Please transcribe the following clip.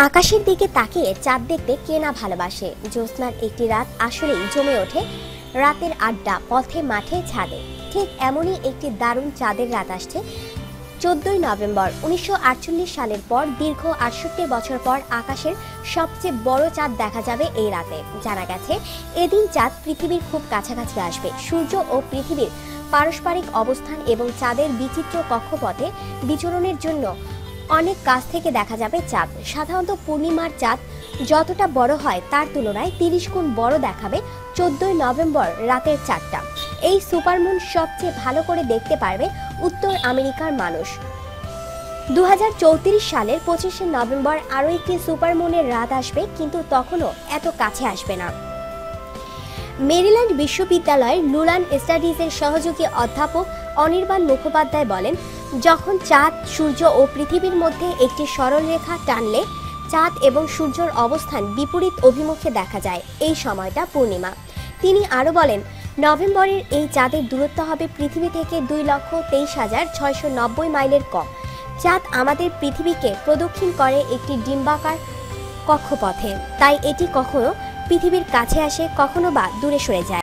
আকাশের দিকে তাকিয়ে চাঁদ দেখতে কে না ভালোবাসে। জ্যোৎস্নার একটি রাত আসলেই জমে ওঠে রাতের আড্ডা, পথে মাঠে ছাদে। ঠিক এমনই একটি দারুণ চাঁদের রাত আসছে 14ই নভেম্বর 1948 সালের পর দীর্ঘ 68 বছর পর আকাশের সবচেয়ে বড় চাঁদ দেখা যাবে এই রাতে। জানা গেছে এদিন চাঁদ পৃথিবীর খুব কাছাকাছি আসবে। সূর্য ও পৃথিবীর পারস্পরিক অবস্থান এবং চাঁদের বিচিত্র কক্ষপথে বিচরণের জন্য অনেক কাছ থেকে দেখা যাবে চাঁদ। সাধারণত পূর্ণিমার চাঁদ যতটা বড় হয় তার তুলনায় 30 গুণ বড় দেখাবে 14ই নভেম্বর রাতের চাঁদটা। এই সুপারমুন সবচেয়ে ভালো করে দেখতে পারবে উত্তর আমেরিকার মানুষ। 2034 সালের 25শে নভেম্বর আরও একটি সুপারমুনের রাত আসবে, কিন্তু তখনও এত কাছে আসবে না। মেরিল্যান্ড বিশ্ববিদ্যালয়ের লুলান স্টাডিজের সহযোগী অধ্যাপক অনির্বাণ মুখোপাধ্যায় বলেন, যখন চাঁদ, সূর্য ও পৃথিবীর মধ্যে একটি সরলরেখা টানলে চাঁদ এবং সূর্যের অবস্থান বিপরীত অভিমুখে দেখা যায়, এই সময়টা পূর্ণিমা। তিনি আরও বলেন, নভেম্বরের এই চাঁদের দূরত্ব হবে পৃথিবী থেকে 2,23,690 মাইলের কম। চাঁদ আমাদের পৃথিবীকে প্রদক্ষিণ করে একটি ডিম্বাকার কক্ষপথে, তাই এটি কখনো পৃথিবীর কাছে আসে, কখনো বা দূরে সরে যায়।